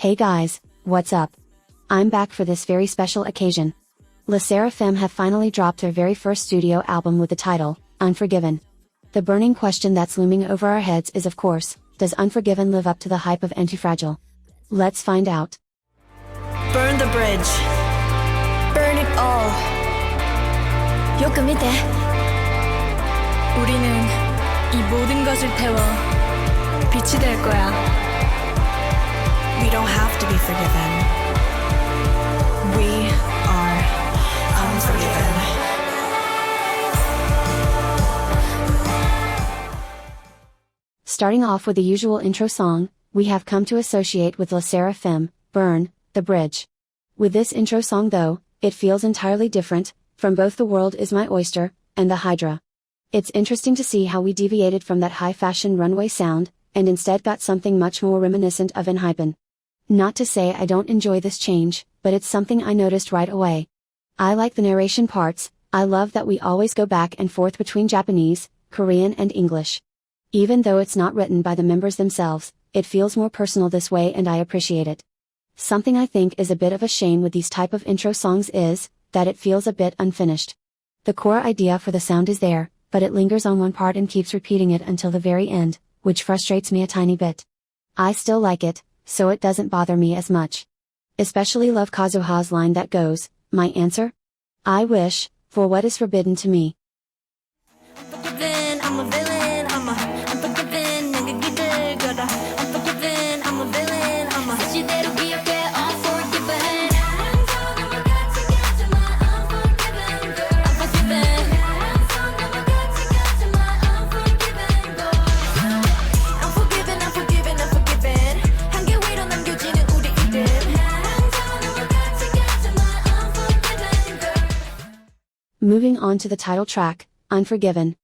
Hey guys, what's up? I'm back for this very special occasion. Sserafim have finally dropped their very first studio album with the title, Unforgiven. The burning question that's looming over our heads is of course, does Unforgiven live up to the hype of Antifragile? Let's find out. Burn the bridge. Burn it all. よく見て. 우리는 이 모든 것을 태워 빛이 될 거야. We don't have to be forgiven. We are unforgiven. Starting off with the usual intro song, we have come to associate with Sserafim, Burn the Bridge. With this intro song though, it feels entirely different, from both The World Is My Oyster, and The Hydra. It's interesting to see how we deviated from that high fashion runway sound, and instead got something much more reminiscent of Enhypen. Not to say I don't enjoy this change, but it's something I noticed right away. I like the narration parts, I love that we always go back and forth between Japanese, Korean and English. Even though it's not written by the members themselves, it feels more personal this way and I appreciate it. Something I think is a bit of a shame with these type of intro songs is, that it feels a bit unfinished. The core idea for the sound is there, but it lingers on one part and keeps repeating it until the very end, which frustrates me a tiny bit. I still like it, so it doesn't bother me as much. Especially love Kazuha's line that goes, "My answer? I wish, for what is forbidden to me." I'm a villain, I'm unforgiven, unforgiven, I'm a villain, 시대로 기억해, unforgiven. Moving on to the title track, Unforgiven.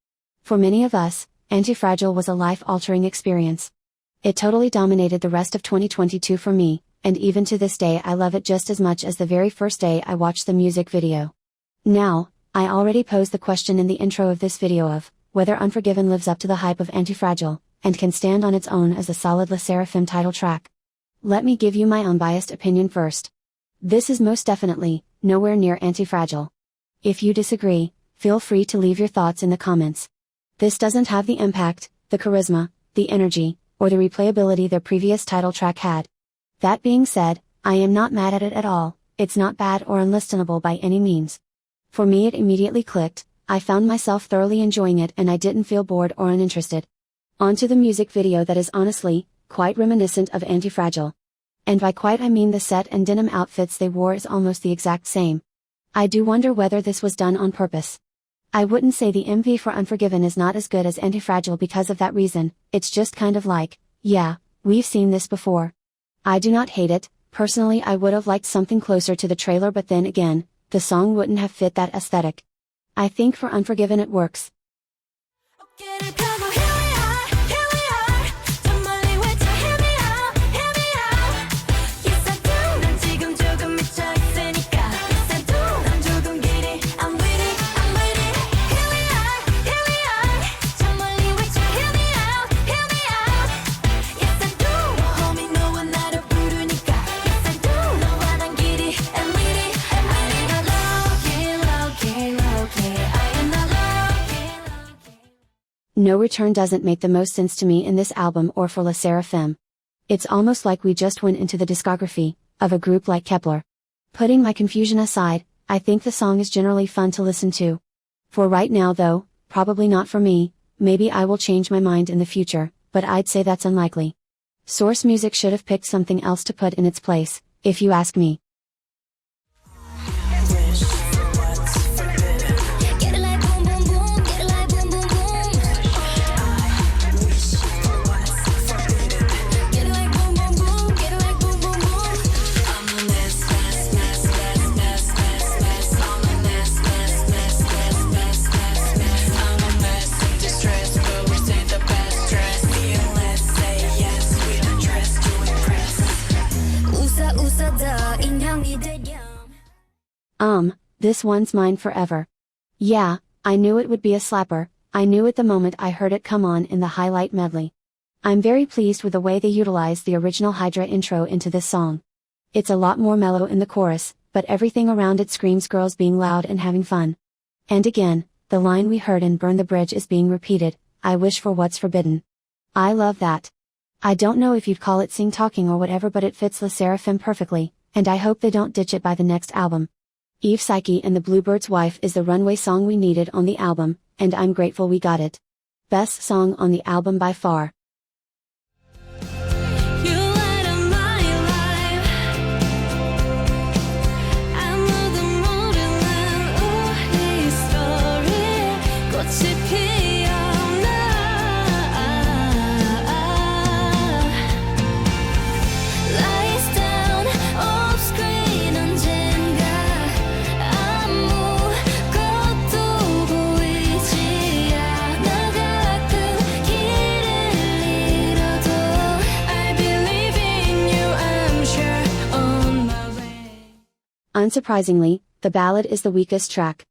For many of us, Antifragile was a life-altering experience. It totally dominated the rest of 2022 for me, and even to this day I love it just as much as the very first day I watched the music video. Now, I already posed the question in the intro of this video of, whether Unforgiven lives up to the hype of Antifragile, and can stand on its own as a solid Sserafim title track. Let me give you my unbiased opinion first. This is most definitely, nowhere near Antifragile. If you disagree, feel free to leave your thoughts in the comments. This doesn't have the impact, the charisma, the energy, or the replayability their previous title track had. That being said, I am not mad at it at all, it's not bad or unlistenable by any means. For me it immediately clicked, I found myself thoroughly enjoying it and I didn't feel bored or uninterested. On to the music video that is honestly, quite reminiscent of Antifragile. And by quite I mean the set and denim outfits they wore is almost the exact same. I do wonder whether this was done on purpose. I wouldn't say the MV for Unforgiven is not as good as Antifragile because of that reason, it's just kind of like, yeah, we've seen this before. I do not hate it, personally I would have liked something closer to the trailer but then again, the song wouldn't have fit that aesthetic. I think for Unforgiven it works. No Return doesn't make the most sense to me in this album or for Sserafim. It's almost like we just went into the discography of a group like Kpop. Putting my confusion aside, I think the song is generally fun to listen to. For right now though, probably not for me, maybe I will change my mind in the future, but I'd say that's unlikely. Source Music should have picked something else to put in its place, if you ask me. This one's mine forever. Yeah, I knew it would be a slapper, I knew it the moment I heard it come on in the highlight medley. I'm very pleased with the way they utilized the original Hydra intro into this song. It's a lot more mellow in the chorus, but everything around it screams girls being loud and having fun. And again, the line we heard in Burn the Bridge is being repeated, I wish for what's forbidden. I love that. I don't know if you'd call it sing-talking or whatever, but it fits the Sserafim perfectly, and I hope they don't ditch it by the next album. Psyche and the Bluebeard's Wife is the runway song we needed on the album, and I'm grateful we got it. Best song on the album by far. Unsurprisingly, the ballad is the weakest track.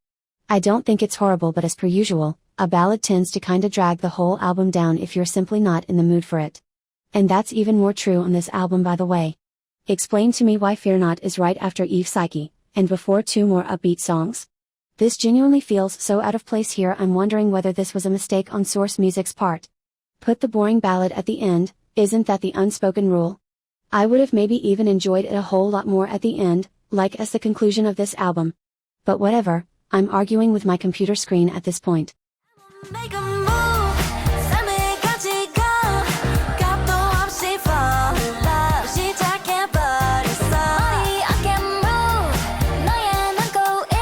I don't think it's horrible, but as per usual, a ballad tends to kinda drag the whole album down if you're simply not in the mood for it. And that's even more true on this album, by the way. Explain to me why Fear Not is right after Psyche, and before two more upbeat songs? This genuinely feels so out of place here. I'm wondering whether this was a mistake on Source Music's part. Put the boring ballad at the end, isn't that the unspoken rule? I would have maybe even enjoyed it a whole lot more at the end, like as the conclusion of this album. But whatever, I'm arguing with my computer screen at this point. Make a move, 삶을 가지고 값도 없이 fall in love 시작해버렸어 Money I can move 너의 눈꼬일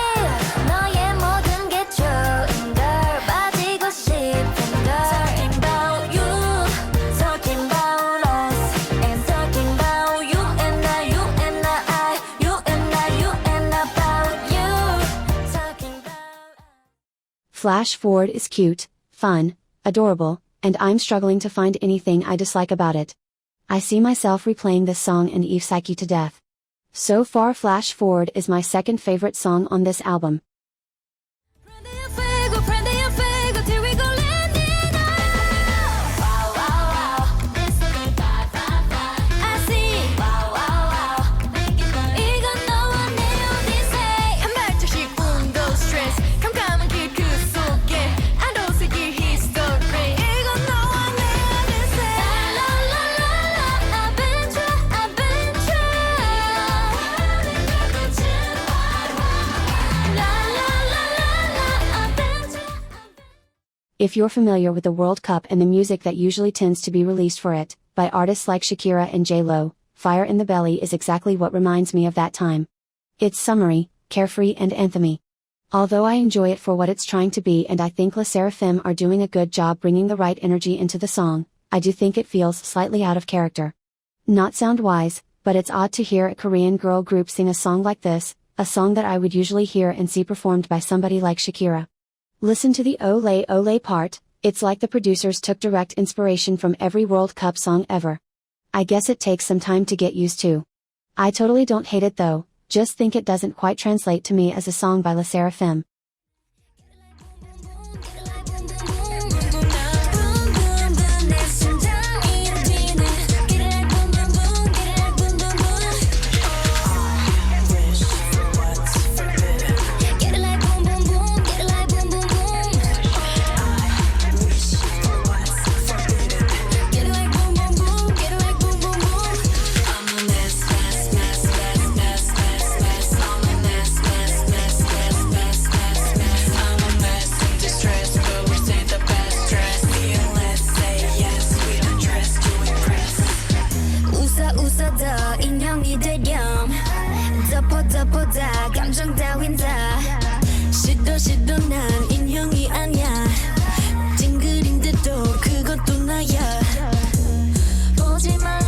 너의 모든 게 좋은 걸 빠지고 싶은 걸 Talking about you, talking about us And talking about you and I, you and I, you and I, you and about you Talking about Flash forward is cute, fun, adorable, and I'm struggling to find anything I dislike about it. I see myself replaying this song and Psyche to death. So far, Flash Forward is my second favorite song on this album. If you're familiar with the World Cup and the music that usually tends to be released for it, by artists like Shakira and J-Lo, Fire in the Belly is exactly what reminds me of that time. It's summery, carefree and anthemy. Although I enjoy it for what it's trying to be, and I think Les Sserafim are doing a good job bringing the right energy into the song, I do think it feels slightly out of character. Not sound-wise, but it's odd to hear a Korean girl group sing a song like this, a song that I would usually hear and see performed by somebody like Shakira. Listen to the Olé Olé part, it's like the producers took direct inspiration from every World Cup song ever. I guess it takes some time to get used to. I totally don't hate it though, just think it doesn't quite translate to me as a song by Les Sserafim. 덮어다 감정 따윈 다 시도 난 인형이 아니야 찡그린데도 그것도 나야 보지 마